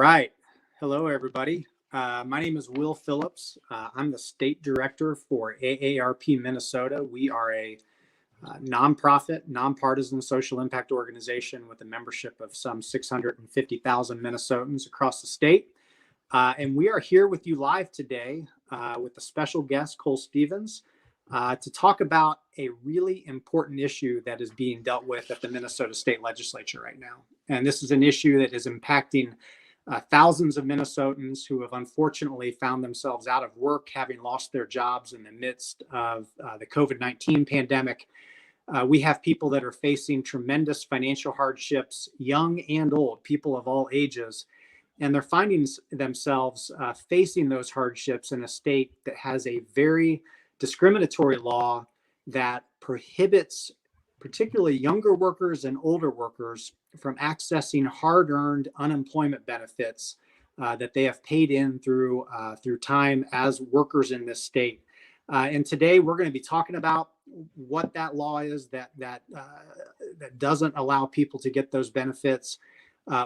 right. Hello, everybody. My name is Will Phillips. I'm the state director for AARP Minnesota. We are a nonprofit, nonpartisan social impact organization with a membership of some 650,000 Minnesotans across the state. And we are here with you live today with a special guest, Cole Stevens, to talk about a really important issue that is being dealt with at the Minnesota State Legislature right now. And this is an issue that is impacting thousands of Minnesotans who have unfortunately found themselves out of work, having lost their jobs in the midst of the COVID-19 pandemic. We have people that are facing tremendous financial hardships, young and old, people of all ages, and they're finding themselves facing those hardships in a state that has a very discriminatory law that prohibits particularly younger workers and older workers from accessing hard-earned unemployment benefits that they have paid in through time as workers in this state. And today we're going to be talking about what that law is that doesn't allow people to get those benefits,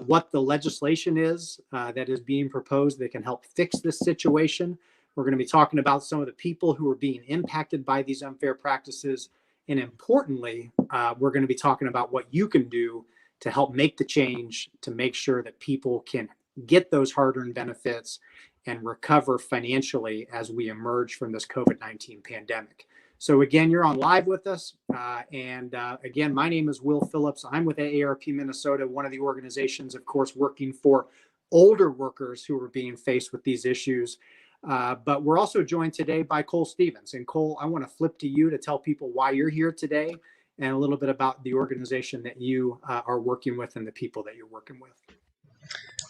what the legislation is that is being proposed that can help fix this situation. We're going to be talking about some of the people who are being impacted by these unfair practices. And importantly, we're going to be talking about what you can do to help make the change to make sure that people can get those hard-earned benefits and recover financially as we emerge from this COVID-19 pandemic. So again, you're on live with us. Again, my name is Will Phillips. I'm with AARP Minnesota, one of the organizations, of course, working for older workers who are being faced with these issues. But we're also joined today by Cole Stevens. And Cole, I want to flip to you to tell people why you're here today and a little bit about the organization that you are working with and the people that you're working with.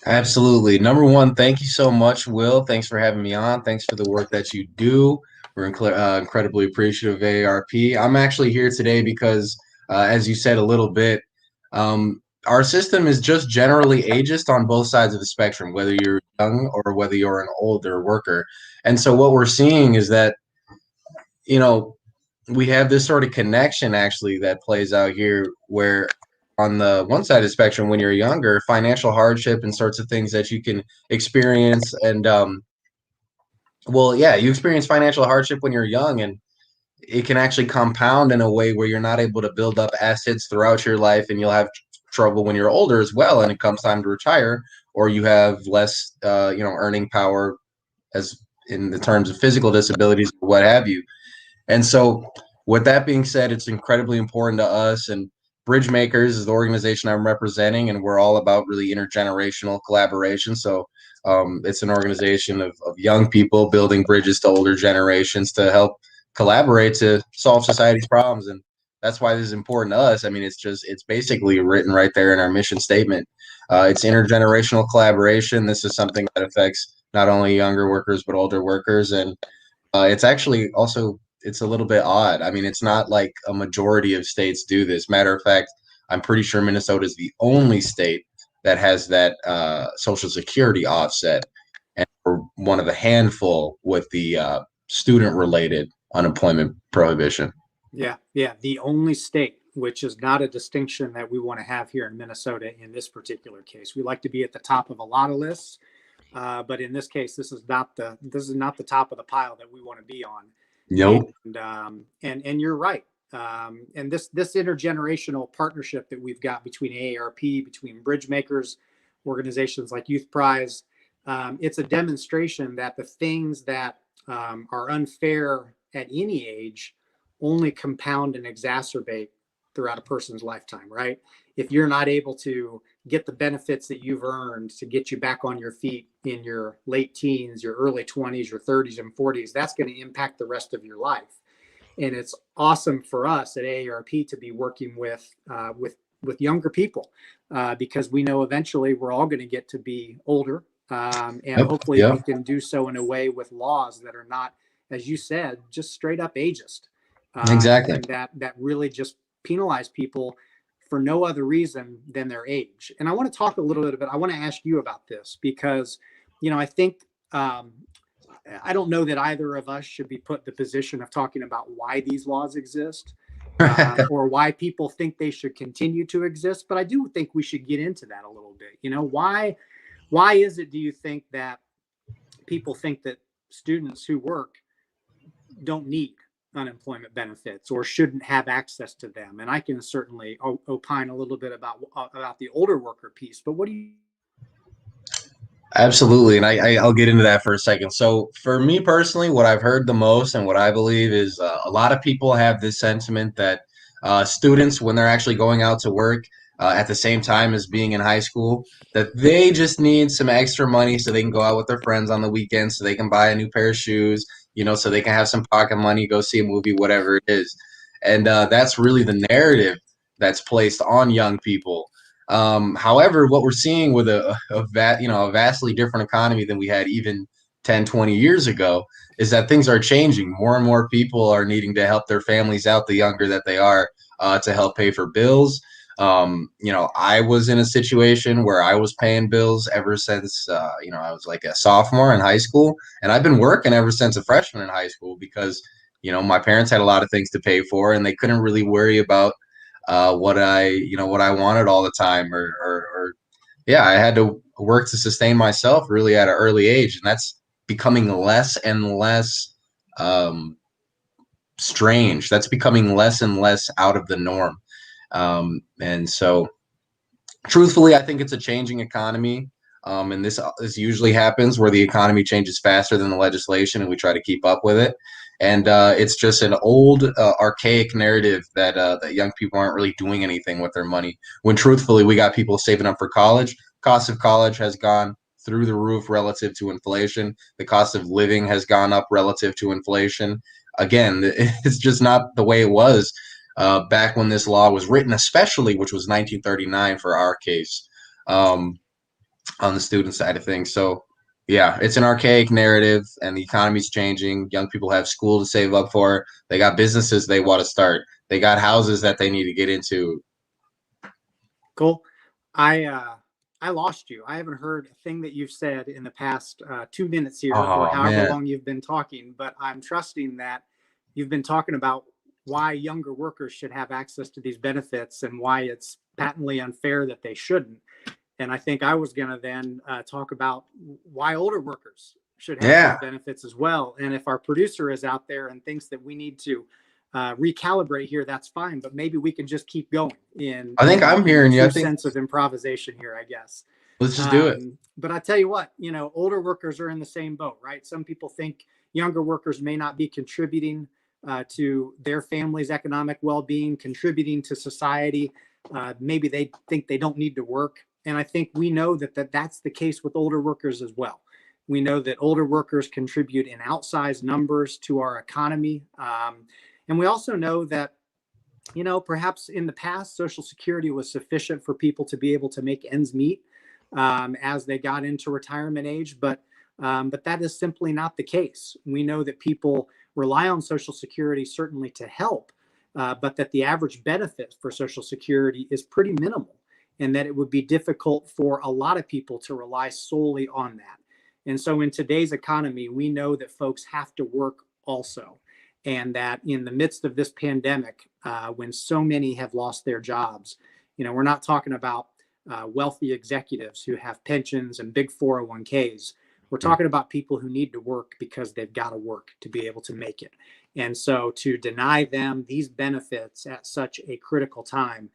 Absolutely. Number one, thank you so much, Will. Thanks for having me on. Thanks for the work that you do. We're incredibly appreciative of AARP. I'm actually here today because, as you said a little bit, our system is just generally ageist on both sides of the spectrum, whether you're young or whether you're an older worker. And so what we're seeing is that, we have this sort of connection actually that plays out here where on the one side of the spectrum, when you're younger, financial hardship and sorts of things that you can experience. And you experience financial hardship when you're young, and it can actually compound in a way where you're not able to build up assets throughout your life, and you'll have trouble when you're older as well, and it comes time to retire, or you have less earning power as in the terms of physical disabilities, what have you. And so with that being said, it's incredibly important to us, and Bridgemakers is the organization I'm representing, and we're all about really intergenerational collaboration. So it's an organization of young people building bridges to older generations to help collaborate to solve society's problems. And that's why this is important to us. I mean, it's basically written right there in our mission statement. It's intergenerational collaboration. This is something that affects not only younger workers, but older workers. And it's actually also, it's a little bit odd. I mean, it's not like a majority of states do this. Matter of fact, I'm pretty sure Minnesota is the only state that has that Social Security offset. And we're one of a handful with the student-related unemployment prohibition. Yeah, the only state, which is not a distinction that we want to have here in Minnesota in this particular case. We like to be at the top of a lot of lists, but in this case, this is not the top of the pile that we want to be on. Nope. And you're right. And this intergenerational partnership that we've got between AARP, between Bridgemakers, organizations like Youthprise, it's a demonstration that the things that are unfair at any age only compound and exacerbate throughout a person's lifetime, right? If you're not able to get the benefits that you've earned to get you back on your feet in your late teens, your early 20s, your 30s and 40s, that's going to impact the rest of your life. And it's awesome for us at AARP to be working with younger people because we know eventually we're all going to get to be older. Hopefully we can do so in a way with laws that are not, as you said, just straight up ageist. Exactly. And that really just penalize people for no other reason than their age. And I want to talk a little bit about, I want to ask you about this because, I think, I don't know that either of us should be put in the position of talking about why these laws exist or why people think they should continue to exist. But I do think we should get into that a little bit. Why why is it, do you think, that people think that students who work don't need unemployment benefits or shouldn't have access to them? And I can certainly opine a little bit about the older worker piece, but what do you? Absolutely, and I'll get into that for a second. So for me personally, what I've heard the most and what I believe is a lot of people have this sentiment that students, when they're actually going out to work at the same time as being in high school, that they just need some extra money so they can go out with their friends on the weekends, so they can buy a new pair of shoes, so they can have some pocket money, go see a movie, whatever it is. And that's really the narrative that's placed on young people. However, what we're seeing with a vastly different economy than we had even 10, 20 years ago is that things are changing. More and more people are needing to help their families out the younger that they are to help pay for bills. I was in a situation where I was paying bills ever since, I was like a sophomore in high school, and I've been working ever since a freshman in high school because, my parents had a lot of things to pay for and they couldn't really worry about what I wanted all the time, or yeah, I had to work to sustain myself really at an early age, and that's becoming less and less strange. That's becoming less and less out of the norm. And so truthfully, I think it's a changing economy. And this usually happens where the economy changes faster than the legislation and we try to keep up with it. And it's just an old, archaic narrative that young people aren't really doing anything with their money. When truthfully, we got people saving up for college. Cost of college has gone through the roof relative to inflation. The cost of living has gone up relative to inflation. Again, it's just not the way it was back when this law was written, especially, which was 1939 for our case, on the student side of things. So yeah, it's an archaic narrative and the economy's changing. Young people have school to save up for. They got businesses they want to start. They got houses that they need to get into. Cool. I lost you. I haven't heard a thing that you've said in the past 2 minutes here, or Oh however man. long you've been talking, but I'm trusting that you've been talking about why younger workers should have access to these benefits and why it's patently unfair that they shouldn't. And I think I was going to then talk about why older workers should have Yeah. these benefits as well. And if our producer is out there and thinks that we need to recalibrate here, that's fine. But maybe we can just keep going I think I'm hearing you. I think sense of improvisation here, I guess. let's just do it. But I tell you what, older workers are in the same boat, right? Some people think younger workers may not be contributing to their family's economic well-being, contributing to society. Maybe they think they don't need to work. And I think we know that that's the case with older workers as well. We know that older workers contribute in outsized numbers to our economy. And we also know that, perhaps in the past, Social Security was sufficient for people to be able to make ends meet as they got into retirement age. But that is simply not the case. We know that people rely on Social Security certainly to help, but that the average benefit for Social Security is pretty minimal, and that it would be difficult for a lot of people to rely solely on that. And so in today's economy, we know that folks have to work also, and that in the midst of this pandemic, when so many have lost their jobs, we're not talking about wealthy executives who have pensions and big 401ks. We're talking about people who need to work because they've got to work to be able to make it. And so to deny them these benefits at such a critical time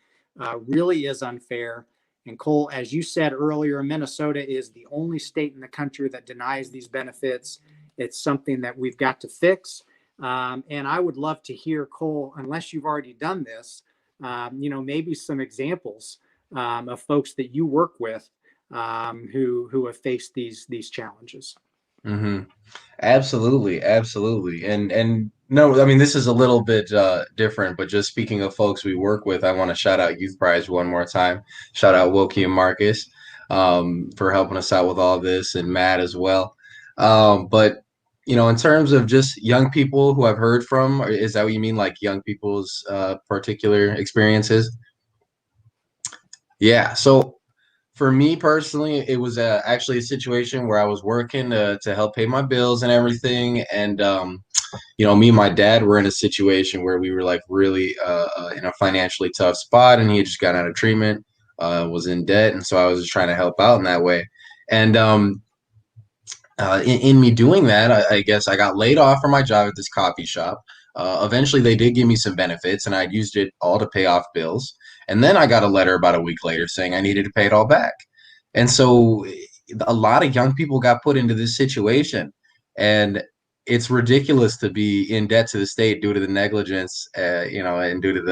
really is unfair. And Cole, as you said earlier, Minnesota is the only state in the country that denies these benefits. It's something that we've got to fix. And I would love to hear, Cole, unless you've already done this, maybe some examples of folks that you work with who have faced these challenges. Mm-hmm. Absolutely, absolutely. And no, I mean, this is a little bit different, but just speaking of folks we work with, I want to shout out Youthprise one more time. Shout out Wilkie and Marcus for helping us out with all this, and Matt as well. But in terms of just young people who I've heard from, is that what you mean, like young people's particular experiences? Yeah. So for me personally, it was actually a situation where I was working to help pay my bills and everything. And, me and my dad were in a situation where we were like really in a financially tough spot, and he had just got out of treatment, was in debt. And so I was just trying to help out in that way. And in me doing that, I guess I got laid off from my job at this coffee shop. Eventually, they did give me some benefits, and I'd used it all to pay off bills. And then I got a letter about a week later saying I needed to pay it all back. And so a lot of young people got put into this situation. And it's ridiculous to be in debt to the state due to the negligence, and due to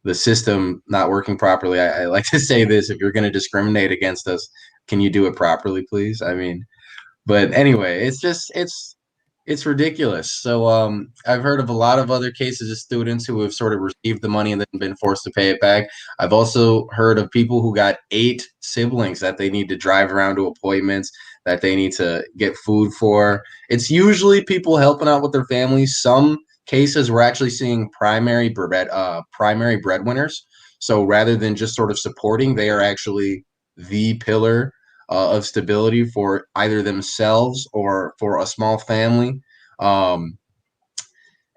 the system not working properly. I like to say this: if you're going to discriminate against us, can you do it properly, please? I mean, but anyway, it's ridiculous. So I've heard of a lot of other cases of students who have sort of received the money and then been forced to pay it back. I've also heard of people who got 8 siblings that they need to drive around to appointments, that they need to get food for. It's usually people helping out with their families. Some cases we're actually seeing primary breadwinners. So rather than just sort of supporting, they are actually the pillar of stability for either themselves or for a small family. Um,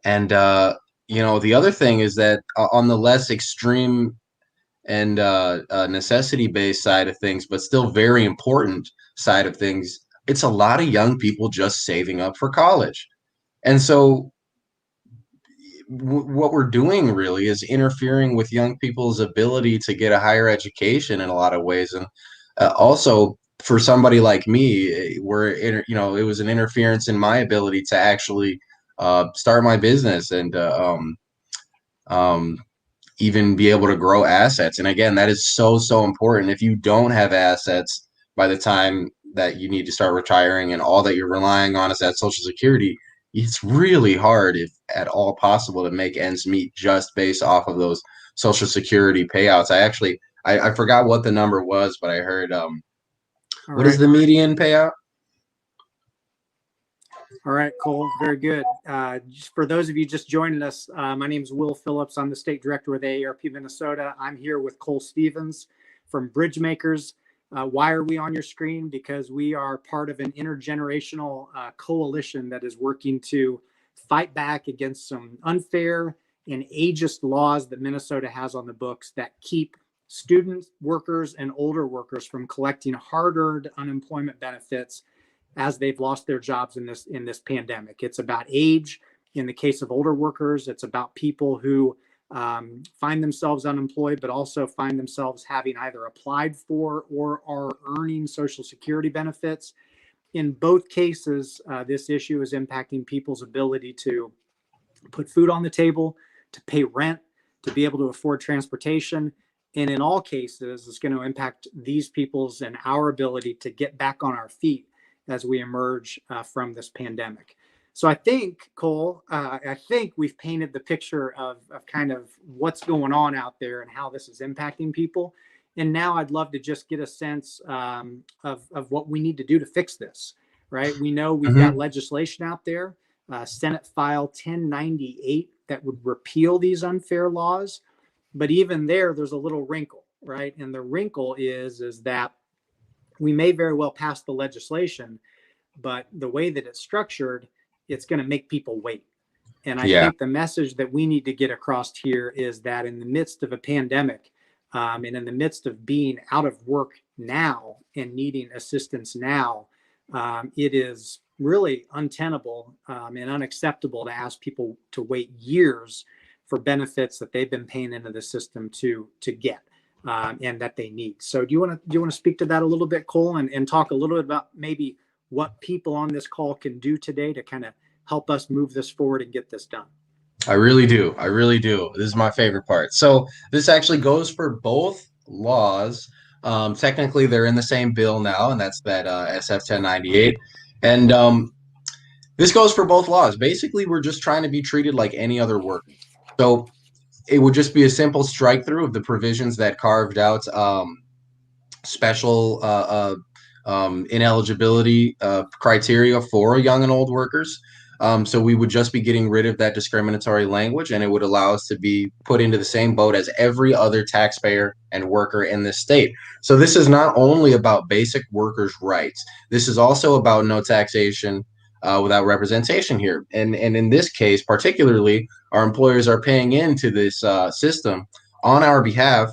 and the other thing is that on the less extreme and necessity-based side of things, but still very important side of things, it's a lot of young people just saving up for college. And so what we're doing really is interfering with young people's ability to get a higher education in a lot of ways. And also for somebody like me, it was an interference in my ability to actually start my business and even be able to grow assets. And again, that is so important. If you don't have assets by the time that you need to start retiring and all that you're relying on is that Social Security, it's really hard, if at all possible, to make ends meet just based off of those Social Security payouts. I forgot what the number was, but I heard what is the median payout? All right, Cole, very good. Just for those of you just joining us, my name is Will Phillips. I'm the state director with AARP Minnesota. I'm here with Cole Stevens from Bridgemakers. Why are we on your screen? Because we are part of an intergenerational coalition that is working to fight back against some unfair and ageist laws that Minnesota has on the books that keep student workers and older workers from collecting hard-earned unemployment benefits as they've lost their jobs in this pandemic. It's about age. In the case of older workers, it's about people who find themselves unemployed, but also find themselves having either applied for or are earning Social Security benefits. In both cases, this issue is impacting people's ability to put food on the table, to pay rent, to be able to afford transportation. And in all cases, it's going to impact these people's and our ability to get back on our feet as we emerge from this pandemic. So I think, Cole, I think we've painted the picture of kind of what's going on out there and how this is impacting people. And now I'd love to just get a sense of what we need to do to fix this, right? We know we've got legislation out there, Senate File 1098, that would repeal these unfair laws. But even there's a little wrinkle, right? And the wrinkle is that we may very well pass the legislation, but the way that it's structured, it's going to make people wait. And I think the message that we need to get across here is that in the midst of a pandemic, and in the midst of being out of work now and needing assistance now, it is really untenable and unacceptable to ask people to wait years for benefits that they've been paying into the system to get. And that they need. So do you want to speak to that a little bit, Cole, and talk a little bit about maybe what people on this call can do today to kind of help us move this forward and get this done? I really do. This is my favorite part. So this actually goes for both laws. Technically, they're in the same bill now, and that's that SF 1098. And this goes for both laws. Basically, we're just trying to be treated like any other worker. So it would just be a simple strike through of the provisions that carved out special ineligibility criteria for young and old workers. So we would just be getting rid of that discriminatory language, and it would allow us to be put into the same boat as every other taxpayer and worker in this state. So this is not only about basic workers' rights. This is also about no taxation without representation here. And in this case, particularly, our employers are paying into this system on our behalf.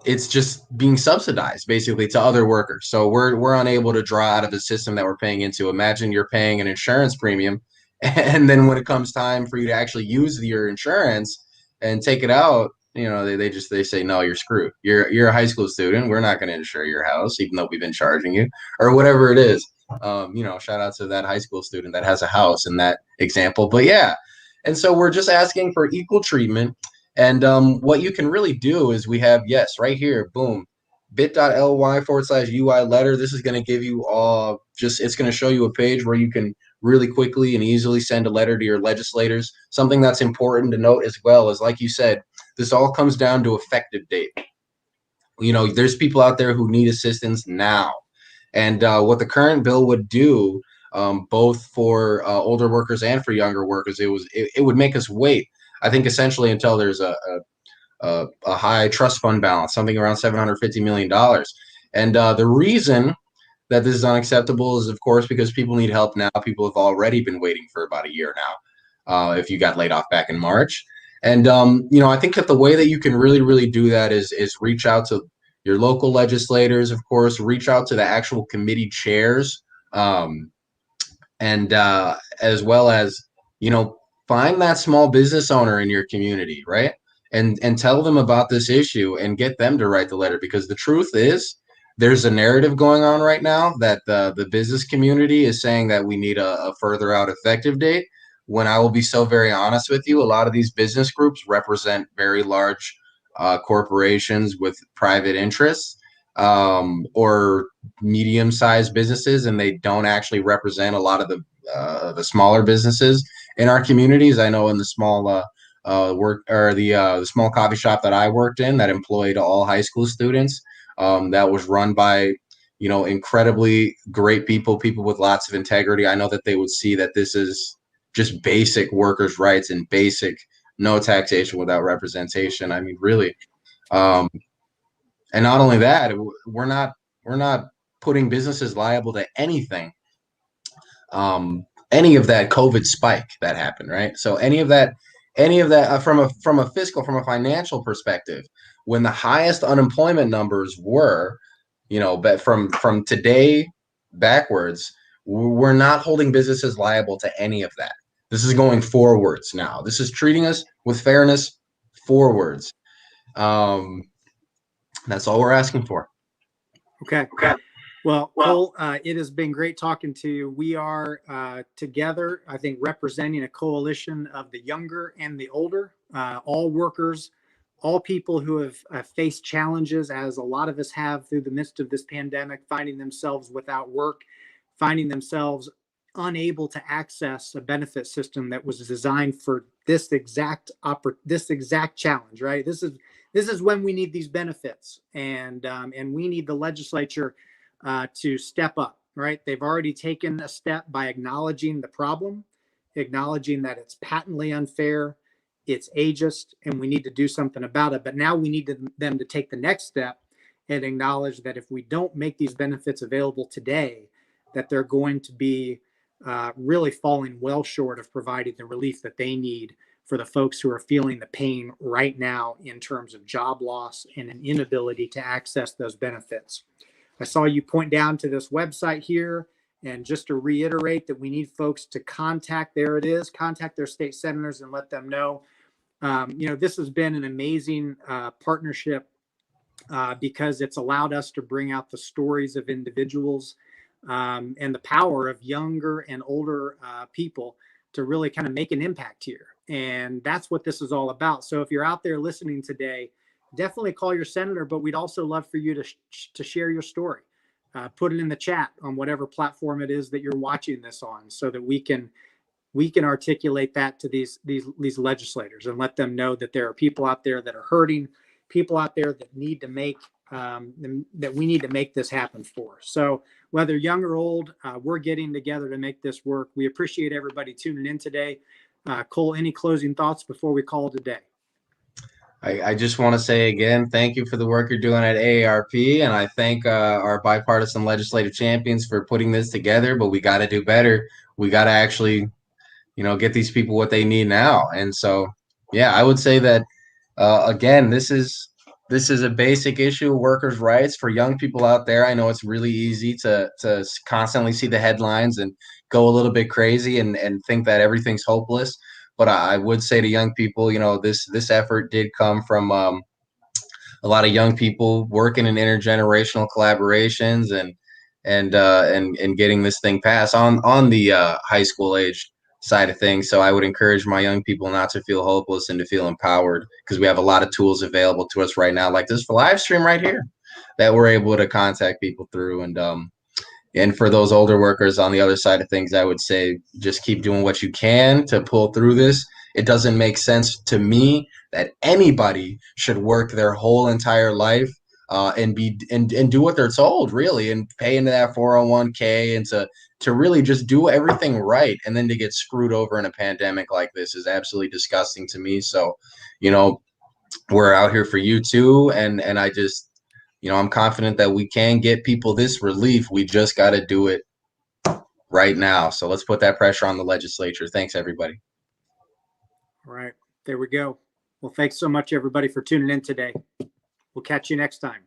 it's just being subsidized basically to other workers. So we're unable to draw out of the system that we're paying into. Imagine you're paying an insurance premium, and then when it comes time for you to actually use your insurance and take it out, they say, no, you're screwed. You're a high school student. We're not going to insure your house, even though we've been charging you, or whatever it is. Shout out to that high school student that has a house in that example. But yeah, and so we're just asking for equal treatment. And what you can really do is we have, yes, right here, boom, bit.ly/UI letter. This is going to give you it's going to show you a page where you can really quickly and easily send a letter to your legislators. Something that's important to note as well is, like you said, this all comes down to effective date. There's people out there who need assistance now. And what the current bill would do, both for older workers and for younger workers, it would make us wait, I think, essentially until there's a high trust fund balance, something around $750 million. And the reason that this is unacceptable is, of course, because people need help now. People have already been waiting for about a year now, if you got laid off back in March. And, I think that the way that you can really, really do that is reach out to your local legislators, of course, reach out to the actual committee chairs, and as well as, find that small business owner in your community, right? And tell them about this issue and get them to write the letter, because the truth is there's a narrative going on right now that the business community is saying that we need a further out effective date, when I will be so very honest with you, a lot of these business groups represent very large corporations with private interests, or medium-sized businesses, and they don't actually represent a lot of the smaller businesses in our communities. I know in the small the small coffee shop that I worked in that employed all high school students, that was run by incredibly great people with lots of integrity. I know that they would see that this is just basic workers' rights and basic no taxation without representation. I mean, really. And not only that, we're not putting businesses liable to anything. Any of that COVID spike that happened, right? So any of that from a financial perspective, when the highest unemployment numbers were, but from today backwards, we're not holding businesses liable to any of that. This is going forwards now. This is treating us with fairness forwards. That's all we're asking for. Okay. Well, Cole, it has been great talking to you. We are together, I think, representing a coalition of the younger and the older, all workers, all people who have faced challenges, as a lot of us have through the midst of this pandemic, finding themselves without work, finding themselves unable to access a benefit system that was designed for this exact challenge, right? This is when we need these benefits, and we need the legislature to step up, right? They've already taken a step by acknowledging the problem, acknowledging that it's patently unfair, it's ageist, and we need to do something about it. But now we need them to take the next step and acknowledge that if we don't make these benefits available today, that they're going to be really falling well short of providing the relief that they need for the folks who are feeling the pain right now in terms of job loss and an inability to access those benefits. I saw you point down to this website here, and just to reiterate that we need folks to contact their state senators and let them know. This has been an amazing partnership because it's allowed us to bring out the stories of individuals and the power of younger and older people to really kind of make an impact here. And that's what this is all about. So if you're out there listening today, definitely call your senator, but we'd also love for you to share your story. Put it in the chat on whatever platform it is that you're watching this on, so that we can articulate that to these legislators and let them know that there are people out there that are hurting, people out there that need to make that we need to make this happen for. So whether young or old, we're getting together to make this work. We appreciate everybody tuning in today. Cole, any closing thoughts before we call it a day? I just want to say again, thank you for the work you're doing at AARP, and I thank our bipartisan legislative champions for putting this together. But we got to do better. We got to actually, get these people what they need now. And so, yeah, I would say that again, this is this is a basic issue of workers' rights for young people out there. I know it's really easy to constantly see the headlines and go a little bit crazy and think that everything's hopeless. But I would say to young people, you know, this effort did come from a lot of young people working in intergenerational collaborations and getting this thing passed on the high school age side of things. So I would encourage my young people not to feel hopeless and to feel empowered, because we have a lot of tools available to us right now, like this live stream right here, that we're able to contact people through. And for those older workers on the other side of things, I would say just keep doing what you can to pull through this. It doesn't make sense to me that anybody should work their whole entire life and do what they're told, really, and pay into that 401k and to really just do everything right, and then to get screwed over in a pandemic like this is absolutely disgusting to me. So, you know, we're out here for you too, and I just, you know, I'm confident that we can get people this relief. We just got to do it right now. So let's put that pressure on the legislature. Thanks, everybody. All right, there we go. Well, thanks so much, everybody, for tuning in today. We'll catch you next time.